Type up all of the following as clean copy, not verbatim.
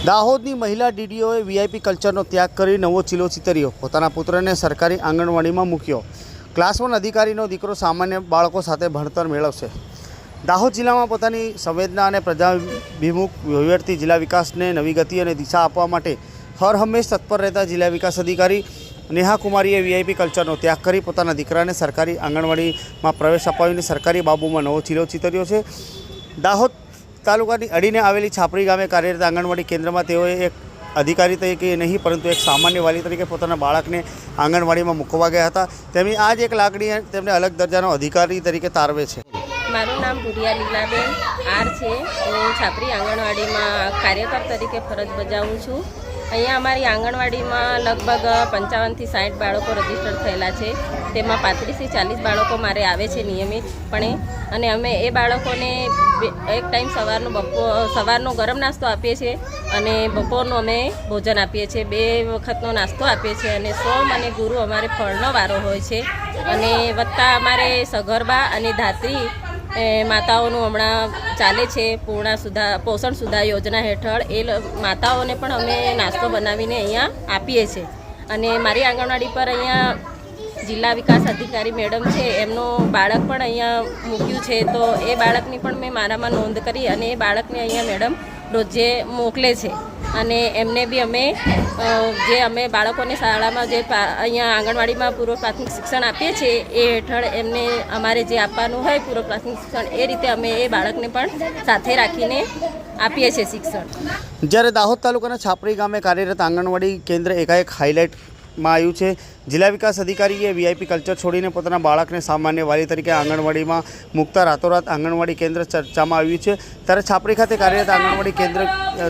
દાહોદની મહિલા ડીડીઓએ વીઆઈપી કલ્ચરનો ત્યાગ કરી નવો ચીલો ચિતર્યો। પોતાના પુત્રને સરકારી આંગણવાડીમાં મૂક્યો। ક્લાસ 1 અધિકારીનો દીકરો સામાન્ય બાળકો સાથે ભણતર મેળવશે। દાહોદ જિલ્લામાં પોતાની સંવેદના અને પ્રજાભિમુખ વહીવટથી જિલ્લા વિકાસને નવી ગતિ અને દિશા આપવા માટે હર હંમેશ તત્પર રહેતા જિલ્લા વિકાસ અધિકારી નેહા કુમારીએ વીઆઈપી કલ્ચરનો ત્યાગ કરી પોતાના દીકરાને સરકારી આંગણવાડીમાં પ્રવેશ અપાવીને સરકારી બાબુમાં નવો ચીલો ચિતર્યો છે। દાહોદ તાલુકાની અડીને આવેલી છાપરી ગામે કાર્યરત આંગણવાડી કેન્દ્રમાં તેઓએ એક અધિકારી તરીકે નહીં પરંતુ એક સામાન્ય વાલી તરીકે પોતાના બાળકને આંગણવાડીમાં મૂકવા ગયા હતા। તેમની આ જ એક લાગણી તેમને અલગ દરજાનો અધિકારી તરીકે તારવે છે। મારું નામ ભુરિયા લીલાબેન આર છે। હું છાપરી આંગણવાડીમાં કાર્યકર તરીકે ફરજ બજાવું છું। અહીંયા અમારી આંગણવાડીમાં લગભગ 55 થી 60 બાળકો રજીસ્ટર થયેલા છે। તેમાં 35 થી 40 બાળકો મારે આવે છે નિયમિતપણે અને અમે એ બાળકોને એક ટાઈમ સવારનો ગરમ નાસ્તો આપીએ છીએ અને બપોરનો અમે ભોજન આપીએ છીએ। 2 વખતનો નાસ્તો આપીએ છીએ અને સોમ અને ગુરુ અમારે ફળનો વારો હોય છે અને વત્તા અમારે સગર્ભા અને ધાત્રી માતાઓનું હમણાં ચાલે છે પોષણ સુધા યોજના હેઠળ એ માતાઓને પણ અમે નાસ્તો બનાવીને અહીંયા આપીએ છીએ। અને મારી આંગણવાડી પર અહીંયા જિલ્લા વિકાસ અધિકારી મેડમ છે એમનું બાળક પણ અહીંયા મૂક્યું છે તો એ બાળકની પણ મેં મારામાં નોંધ કરી અને એ બાળકને અહીંયા મેડમ રોજે મોકલે છે અને એમને બી અમે બાળકોને શાળામાં જે અહીંયા આંગણવાડીમાં પૂર્વ પ્રાથમિક શિક્ષણ આપીએ છીએ એ હેઠળ એમને અમારે જે આપવાનું હોય પૂર્વ પ્રાથમિક શિક્ષણ એ રીતે અમે એ બાળકને પણ સાથે રાખીને આપીએ છીએ શિક્ષણ। જ્યારે દાહોદ તાલુકાના છાપરી ગામે કાર્યરત આંગણવાડી કેન્દ્ર એકાએક હાઇલાઇટમાં આવ્યું છે। જિલ્લા વિકાસ અધિકારીએ વીઆઈપી કલ્ચર છોડીને પોતાના બાળકને સામાન્ય વાલી તરીકે આંગણવાડીમાં મૂકતા રાતોરાત આંગણવાડી કેન્દ્ર ચર્ચામાં આવ્યું છે। ત્યારે છાપરી ખાતે કાર્યરત આંગણવાડી કેન્દ્ર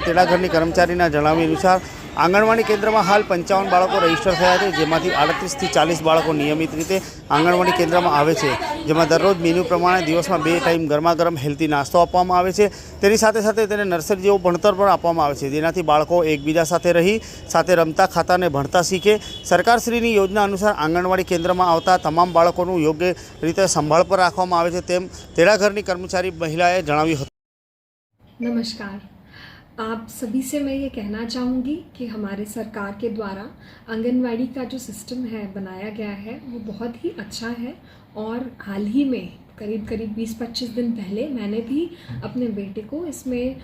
તેડાઘરની કર્મચારીના જણાવ્યા અનુસાર આંગણવાડી કેન્દ્રમાં હાલ 55 બાળકો રજીસ્ટર થયા છે, જેમાંથી 38 થી 40 બાળકો નિયમિત રીતે આંગણવાડી કેન્દ્રમાં આવે છે, જેમાં દરરોજ મેન્યુ પ્રમાણે દિવસમાં 2 ટાઈમ ગરમાગરમ હેલ્ધી નાસ્તો આપવામાં આવે છે। તેની સાથે સાથે તેને નર્સરી જેવું ભણતર પણ આપવામાં આવે છે, જેનાથી બાળકો એકબીજા સાથે રહી સાથે રમતા ખાતા અને ભણતા શીખે। સરકારશ્રીની યોજના અનુસાર આંગણવાડી કેન્દ્રમાં આવતા તમામ બાળકોનું યોગ્ય રીતે સંભાળ પર રાખવામાં આવે છે, તેમ તેડાઘરની કર્મચારી મહિલાએ જણાવ્યું હતું। नमस्कार, आप सभी से मैं ये कहना चाहूँगी कि हमारे सरकार के द्वारा आंगनवाड़ी का जो सिस्टम है बनाया गया है वो बहुत ही अच्छा है और हाल ही में करीब 20-25 दिन पहले मैंने भी अपने बेटे को इसमें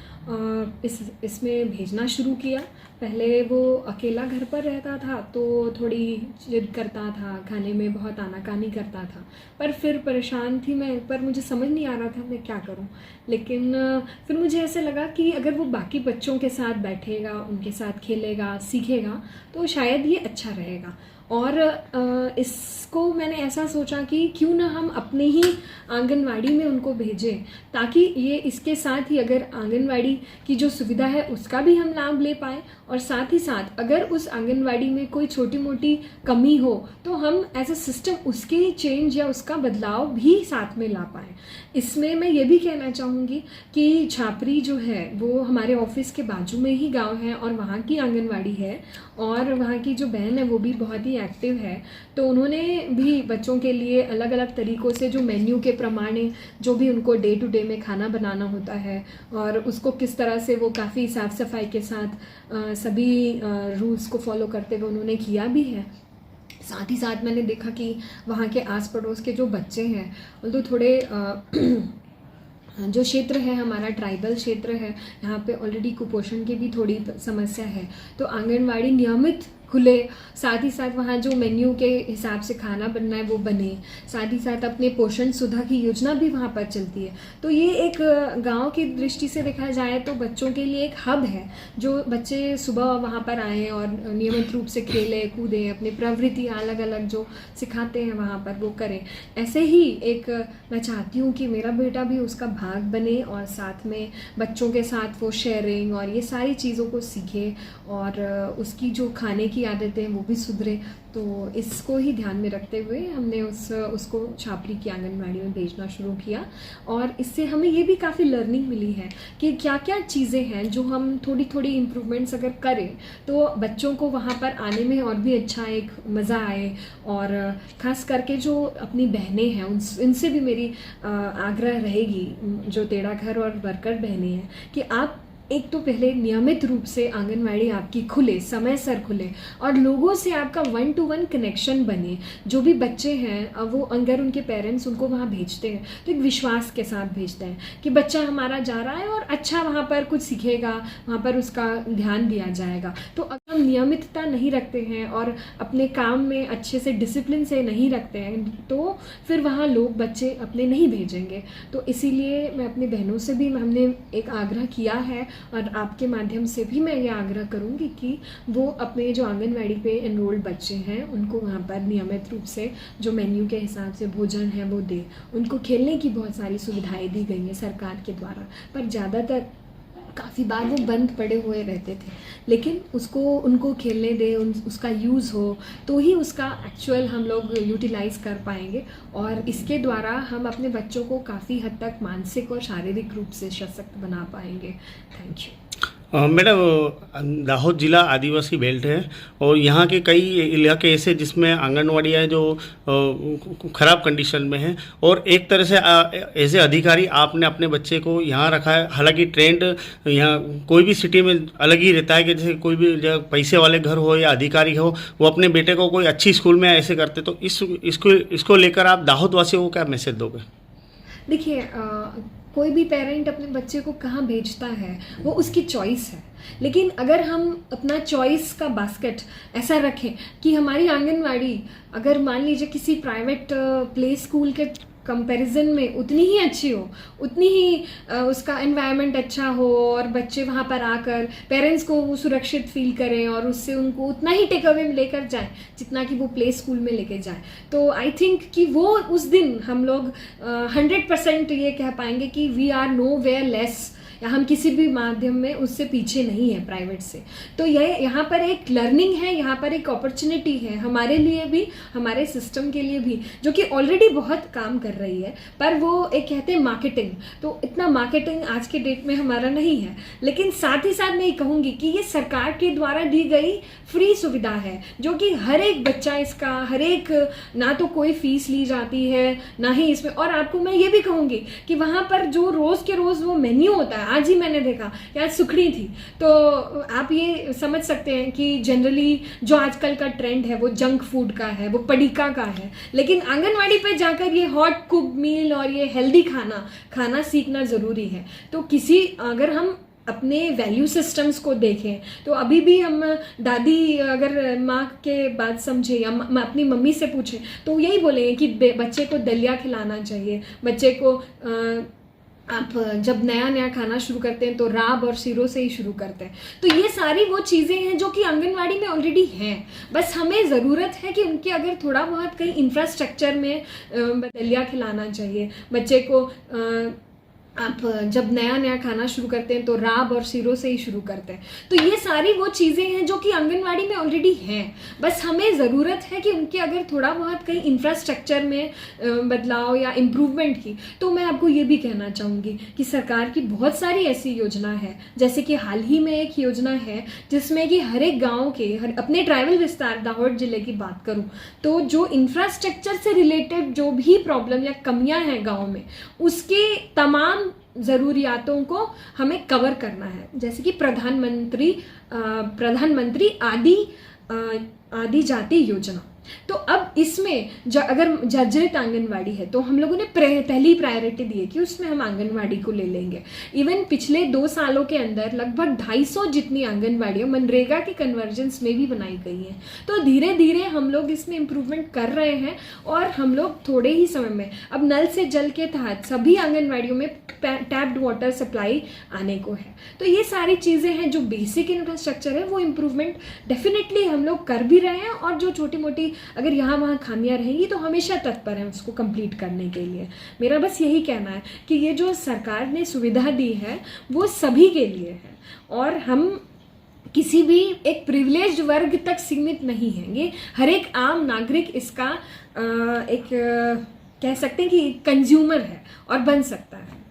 भेजना शुरू किया। पहले वो अकेला घर पर रहता था तो थोड़ी जिद करता था, खाने में बहुत आनाकानी करता था, पर फिर परेशान थी मैं, पर मुझे समझ नहीं आ रहा था मैं क्या करूं। लेकिन फिर मुझे ऐसे लगा कि अगर वो बाकी बच्चों के साथ बैठेगा, उनके साथ खेलेगा, सीखेगा तो शायद ये अच्छा रहेगा। और इसको मैंने ऐसा सोचा कि क्यों ना हम अपने ही आंगनवाड़ी में उनको भेजें, ताकि ये इसके साथ ही अगर आंगनवाड़ी की जो सुविधा है उसका भी हम लाभ ले पाएँ और साथ ही साथ अगर उस आंगनवाड़ी में कोई छोटी मोटी कमी हो तो हम एज अ सिस्टम उसके चेंज या उसका बदलाव भी साथ में ला पाएँ। इसमें मैं ये भी कहना चाहूँगी कि छापरी जो है वो हमारे ऑफिस के बाजू में ही गांव है और वहाँ की आंगनवाड़ी है और वहाँ की जो बहन है वो भी बहुत ही एक्टिव है, तो उन्होंने भी बच्चों के लिए अलग अलग तरीक़ों से जो मेन्यू के प्रमाणे जो भी उनको डे टू डे में खाना बनाना होता है और उसको किस तरह से वो काफ़ी साफ़ सफाई के साथ सभी रूल्स को फॉलो करते हुए उन्होंने किया भी है। साथ ही साथ मैंने देखा कि वहाँ के आस पड़ोस के जो बच्चे हैं तो थोड़े जो क्षेत्र है हमारा ट्राइबल क्षेत्र है, यहाँ पे ऑलरेडी कुपोषण की भी थोड़ी समस्या है, तो आंगनवाड़ी नियमित खुले, साथ ही साथ वहाँ जो मेन्यू के हिसाब से खाना बनना है वो बने, साथ ही साथ अपने पोषण सुधा की योजना भी वहाँ पर चलती है। तो ये एक गांव की दृष्टि से देखा जाए तो बच्चों के लिए एक हब है, जो बच्चे सुबह वहाँ पर आएँ और नियमित रूप से खेलें कूदें, अपनी प्रवृत्तियाँ अलग अलग जो सिखाते हैं वहाँ पर वो करें। ऐसे ही एक मैं चाहती हूँ कि मेरा बेटा भी उसका भाग बने और साथ में बच्चों के साथ वो शेयरिंग और ये सारी चीज़ों को सीखे और उसकी जो खाने की आदतें वो भी सुधरे। तो इसको ही ध्यान में रखते हुए हमने उसको छापरी की आंगनवाड़ी में भेजना शुरू किया और इससे हमें ये भी काफ़ी लर्निंग मिली है कि क्या क्या चीज़ें हैं जो हम थोड़ी थोड़ी इम्प्रूवमेंट्स अगर करें तो बच्चों को वहाँ पर आने में और भी अच्छा एक मज़ा आए। और ख़ास करके जो अपनी बहनें हैं उनसे भी मेरी आग्रह रहेगी, जो तेड़ाघर और वर्कर बहनें हैं, कि आप एक तो पहले नियमित रूप से आंगनवाड़ी आपकी खुले, समय सर खुले और लोगों से आपका 1-to-1 कनेक्शन बने। जो भी बच्चे हैं वो अगर उनके पेरेंट्स उनको वहाँ भेजते हैं तो एक विश्वास के साथ भेजते हैं कि बच्चा हमारा जा रहा है और अच्छा वहाँ पर कुछ सीखेगा, वहाँ पर उसका ध्यान दिया जाएगा। तो अगर हम नियमितता नहीं रखते हैं और अपने काम में अच्छे से डिसिप्लिन से नहीं रखते हैं तो फिर वहाँ लोग बच्चे अपने नहीं भेजेंगे। तो इसीलिए मैं अपनी बहनों से भी हमने एक आग्रह किया है और आपके माध्यम से भी मैं ये आग्रह करूँगी कि वो अपने जो आंगनवाड़ी पे एनरोल्ड बच्चे हैं उनको वहाँ पर नियमित रूप से जो मेन्यू के हिसाब से भोजन है वो दे। उनको खेलने की बहुत सारी सुविधाएं दी गई हैं सरकार के द्वारा, पर ज़्यादातर काफ़ी बार वो बंद पड़े हुए रहते थे, लेकिन उसको उनको खेलने दे, उसका यूज़ हो तो ही उसका एक्चुअल हम लोग यूटिलाइज़ कर पाएंगे और इसके द्वारा हम अपने बच्चों को काफ़ी हद तक मानसिक और शारीरिक रूप से सशक्त बना पाएंगे। Thank you. मैडम, दाहोद जिला आदिवासी बेल्ट है और यहाँ के कई इलाके ऐसे जिसमें आंगनवाड़ियाँ जो ख़राब कंडीशन में हैं और एक तरह से एज ए अधिकारी आपने अपने बच्चे को यहाँ रखा है। हालांकि ट्रेंड यहाँ कोई भी सिटी में अलग ही रहता है कि जैसे कोई भी पैसे वाले घर हो या अधिकारी हो वो अपने बेटे को कोई अच्छी स्कूल में ऐसे करते, तो इसको लेकर आप दाहोद वासियों को क्या मैसेज दोगे? देखिए, कोई भी पेरेंट अपने बच्चे को कहाँ भेजता है वो उसकी चॉइस है, लेकिन अगर हम अपना चॉइस का बास्केट ऐसा रखें कि हमारी आंगनवाड़ी अगर मान लीजिए किसी प्राइवेट प्ले स्कूल के कंपैरिजन में उतनी ही अच्छी हो, उतनी ही उसका एनवायरनमेंट अच्छा हो और बच्चे वहाँ पर आकर पेरेंट्स को वो सुरक्षित फील करें और उससे उनको उतना ही टेक अवे लेकर जाए जितना कि वो प्ले स्कूल में लेके जाए, तो आई थिंक कि वो उस दिन हम लोग 100% ये कह पाएंगे कि we are nowhere less या हम किसी भी माध्यम में उससे पीछे नहीं है प्राइवेट से। तो यह यहाँ पर एक लर्निंग है, यहाँ पर एक अपॉर्चुनिटी है हमारे लिए भी, हमारे सिस्टम के लिए भी, जो कि ऑलरेडी बहुत काम कर रही है। पर वो एक कहते हैं मार्केटिंग, तो इतना मार्केटिंग आज के डेट में हमारा नहीं है, लेकिन साथ ही साथ मैं ये कहूँगी कि ये सरकार के द्वारा दी गई फ्री सुविधा है जो कि हर एक बच्चा इसका, हर एक, ना तो कोई फीस ली जाती है ना ही इसमें। और आपको मैं ये भी कहूँगी कि वहाँ पर जो रोज़ के रोज़ वो मेन्यू होता है, आज ही मैंने देखा कि आज सुखड़ी थी, तो आप ये समझ सकते हैं कि जनरली जो आजकल का ट्रेंड है वो जंक फूड का है, वो पड़ीका का है, लेकिन आंगनवाड़ी पे जाकर ये हॉट कुक मील और ये हेल्दी खाना सीखना ज़रूरी है। तो अगर हम अपने वैल्यू सिस्टम्स को देखें तो अभी भी हम दादी अगर माँ के बात समझे या अपनी मम्मी से पूछें तो यही बोलेंगे कि बच्चे को दलिया खिलाना चाहिए, बच्चे को आप जब नया खाना शुरू करते हैं तो राब और शीरों से ही शुरू करते हैं। तो ये सारी वो चीज़ें हैं जो कि आंगनवाड़ी में ऑलरेडी हैं, बस हमें ज़रूरत है कि उनके अगर थोड़ा बहुत कहीं इंफ्रास्ट्रक्चर में दलिया खिलाना चाहिए, बच्चे को आप जब नया खाना शुरू करते हैं तो राब और शीरों से ही शुरू करते हैं। तो ये सारी वो चीज़ें हैं जो कि आंगनवाड़ी में ऑलरेडी हैं, बस हमें ज़रूरत है कि उनके अगर थोड़ा बहुत कहीं इंफ्रास्ट्रक्चर में बदलाव या इम्प्रूवमेंट की। तो मैं आपको ये भी कहना चाहूँगी कि सरकार की बहुत सारी ऐसी योजना है, जैसे कि हाल ही में एक योजना है जिसमें कि हर एक गाँव के अपने ट्राइबल विस्तार दाहोद जिले की बात करूँ तो जो इंफ्रास्ट्रक्चर से रिलेटेड जो भी प्रॉब्लम या कमियाँ हैं गाँव में, उसके तमाम ज़रूरियातों को हमें कवर करना है, जैसे कि प्रधानमंत्री आदि जाति योजना। तो अब इसमें अगर जर्जरित आंगनवाड़ी है तो हम लोगों ने पहली प्रायोरिटी दी है कि उसमें हम आंगनवाड़ी को ले लेंगे। इवन पिछले 2 सालों के अंदर लगभग 250 जितनी आंगनवाड़ियाँ मनरेगा के कन्वर्जेंस में भी बनाई गई हैं। तो धीरे धीरे हम लोग इसमें इम्प्रूवमेंट कर रहे हैं और हम लोग थोड़े ही समय में अब नल से जल के तहत सभी आंगनवाड़ियों में टैप्ड वाटर सप्लाई आने को है। तो ये सारी चीज़ें हैं, जो बेसिक इंफ्रास्ट्रक्चर है वो इम्प्रूवमेंट डेफिनेटली हम लोग कर भी रहे हैं और जो छोटी मोटी अगर यहाँ वहाँ खामियां रहेंगी तो हमेशा तत्पर हैं उसको कंप्लीट करने के लिए। मेरा बस यही कहना है कि ये जो सरकार ने सुविधा दी है वो सभी के लिए है और हम किसी भी एक प्रिविलेज्ड वर्ग तक सीमित नहीं हैं। ये हर एक आम नागरिक इसका एक कह सकते हैं कि कंज्यूमर है और बन सकता है।